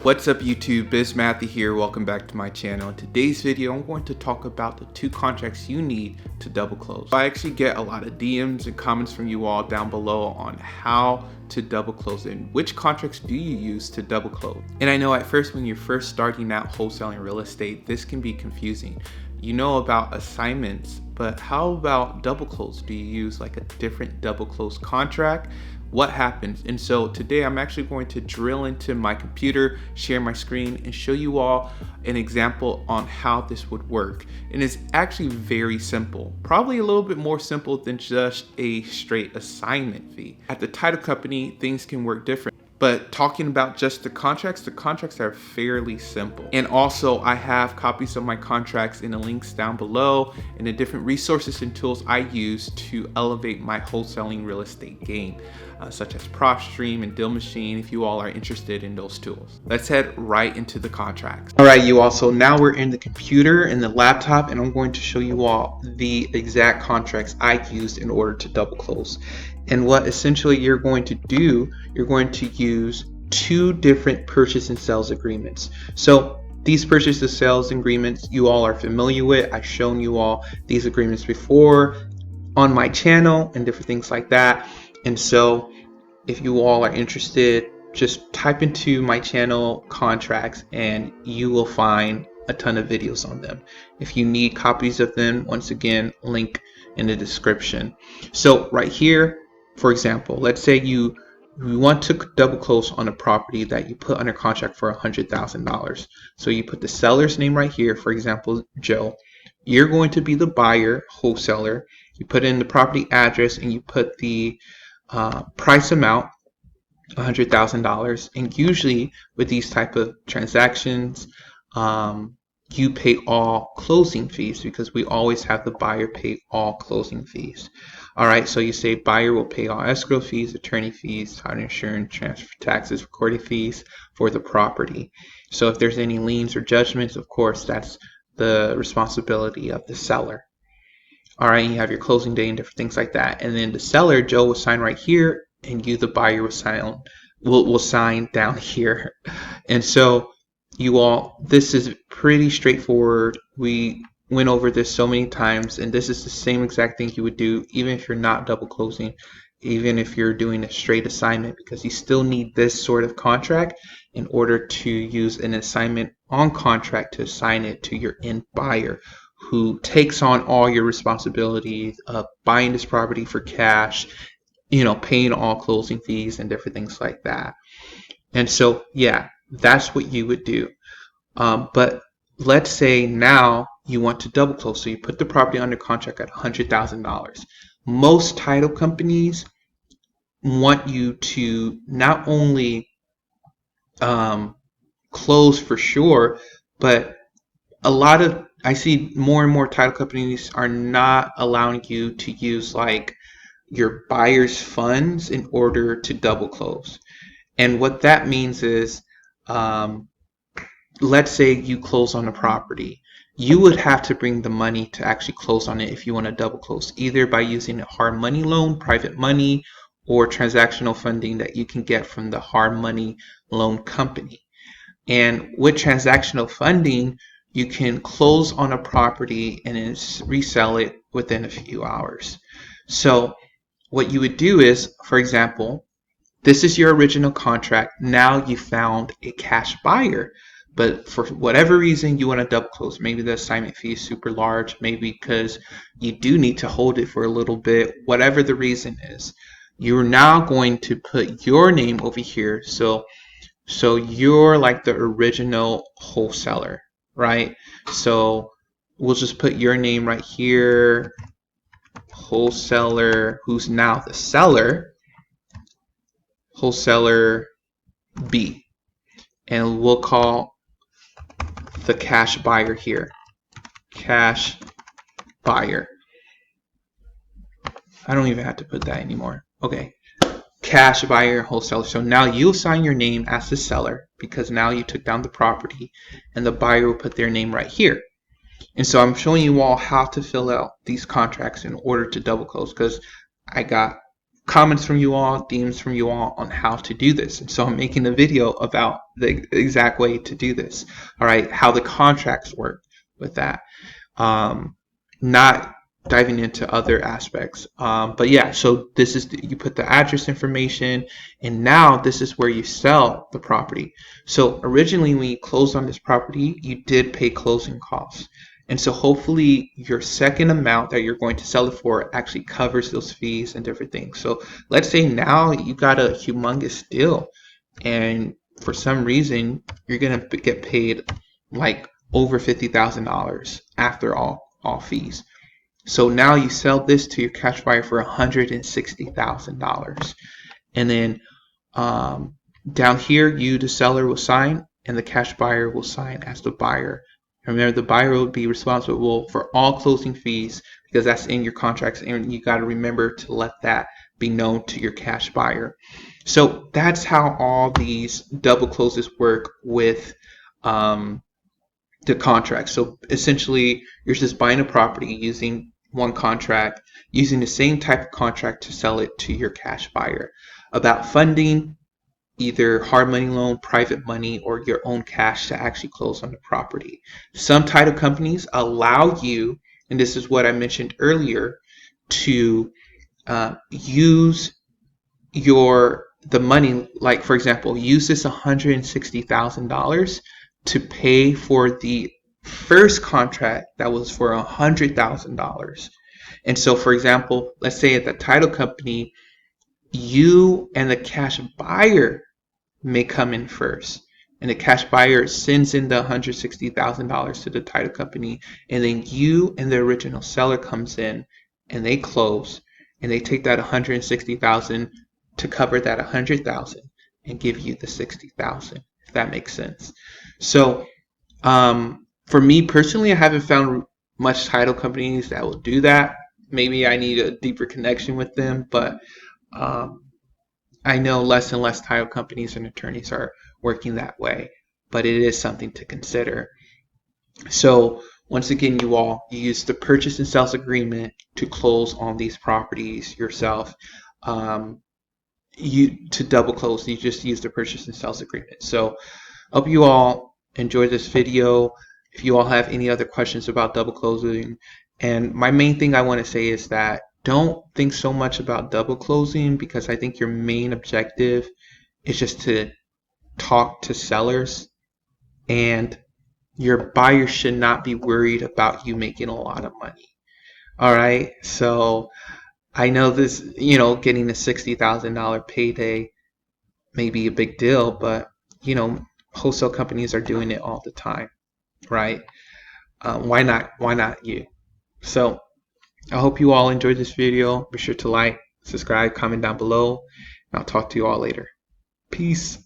What's up YouTube, BizMathy here, welcome back to my channel. In today's video, I'm going to talk about the 2 contracts you need to double close. I actually get a lot of DMs and comments from you all down below on how to double close and which contracts do you use to double close. And I know at first when you're first starting out wholesaling real estate, this can be confusing. You know about assignments, but how about double close? Do you use like a different double close contract? What happens? And so today I'm actually going to drill into my computer, share my screen, and show you all an example on how this would work. And it's actually very simple, probably a little bit more simple than just a straight assignment fee. At the title company, things can work different. But talking about just the contracts are fairly simple. And also I have copies of my contracts in the links down below and the different resources and tools I use to elevate my wholesaling real estate game, such as PropStream and Deal Machine, if you all are interested in those tools. Let's head right into the contracts. All right, you all, so now we're in the computer and the laptop, and I'm going to show you all the exact contracts I used in order to double close. And what essentially you're going to do, you're going to use 2 different purchase and sales agreements. So these purchase and sales agreements you all are familiar with. I've shown you all these agreements before on my channel and different things like that. And so if you all are interested, just type into my channel contracts and you will find a ton of videos on them. If you need copies of them, once again, link in the description. So right here, for example, let's say you want to double close on a property that you put under contract for $100,000. So you put the seller's name right here, for example, Joe. You're going to be the buyer, wholesaler. You put in the property address and you put the price amount, $100,000. And usually with these type of transactions, you pay all closing fees because we always have the buyer pay all closing fees. All right, so you say buyer will pay all escrow fees, attorney fees, title insurance, transfer taxes, recording fees for the property. So if there's any liens or judgments, of course, that's the responsibility of the seller. All right, you have your closing day and different things like that. And then the seller, Joe, will sign right here, and you, the buyer, will sign down here. And so you all, this is pretty straightforward. We went over this so many times, and this is the same exact thing you would do even if you're not double closing, even if you're doing a straight assignment, because you still need this sort of contract in order to use an assignment on contract to assign it to your end buyer, who takes on all your responsibilities of buying this property for cash, you know, paying all closing fees and different things like that. And so yeah, that's what you would do. But let's say now you want to double close, so you put the property under contract at $100,000. Most title companies want you to not only close for sure, but I see more and more title companies are not allowing you to use like your buyer's funds in order to double close. And what that means is, let's say you close on a property. You would have to bring the money to actually close on it if you want to double close, either by using a hard money loan, private money, or transactional funding that you can get from the hard money loan company. And with transactional funding, you can close on a property and then resell it within a few hours. So what you would do is, for example, this is your original contract. Now you found a cash buyer, but for whatever reason you want to double close. Maybe the assignment fee is super large, maybe because you do need to hold it for a little bit, whatever the reason is. You're now going to put your name over here. So you're like the original wholesaler, right? So we'll just put your name right here, wholesaler, who's now the seller, wholesaler B. And we'll call the cash buyer here cash buyer. I don't even have to put that anymore. Okay, cash buyer, wholesaler. So now you'll sign your name as the seller because now you took down the property, and the buyer will put their name right here. And so I'm showing you all how to fill out these contracts in order to double close, because I got comments from you all, DMs from you all on how to do this. And so I'm making a video about the exact way to do this. All right, how the contracts work with that. Not diving into other aspects. But yeah, so this is you put the address information, and now this is where you sell the property. So originally when you closed on this property, you did pay closing costs. And so hopefully your second amount that you're going to sell it for actually covers those fees and different things. So let's say now you got a humongous deal, and for some reason you're gonna get paid like over $50,000 after all fees. So now you sell this to your cash buyer for $160,000, and then down here you, the seller, will sign, and the cash buyer will sign as the buyer. Remember, the buyer will be responsible for all closing fees because that's in your contracts, and you got to remember to let that be known to your cash buyer. So that's how all these double closes work with the contract. So essentially, you're just buying a property using one contract, using the same type of contract to sell it to your cash buyer. About funding, either hard money loan, private money, or your own cash to actually close on the property. Some title companies allow you, and this is what I mentioned earlier, to use the money, like for example, use this $160,000 to pay for the first contract that was for $100,000. And so, for example, let's say at the title company, you and the cash buyer may come in first, and the cash buyer sends in the $160,000 to the title company, and then you and the original seller comes in and they close, and they take that $160,000 to cover that $100,000 and give you the $60,000, if that makes sense. So for me personally, I haven't found much title companies that will do that. Maybe I need a deeper connection with them, but I know less and less title companies and attorneys are working that way, but it is something to consider. So once again, you use the purchase and sales agreement to close on these properties yourself. To double close, you just use the purchase and sales agreement. So I hope you all enjoyed this video. If you all have any other questions about double closing, and my main thing I want to say is that don't think so much about double closing, because I think your main objective is just to talk to sellers, and your buyer should not be worried about you making a lot of money. All right, so I know this, getting a $60,000 payday may be a big deal, but wholesale companies are doing it all the time, right? Why not you? So I hope you all enjoyed this video. Be sure to like, subscribe, comment down below, and I'll talk to you all later. Peace.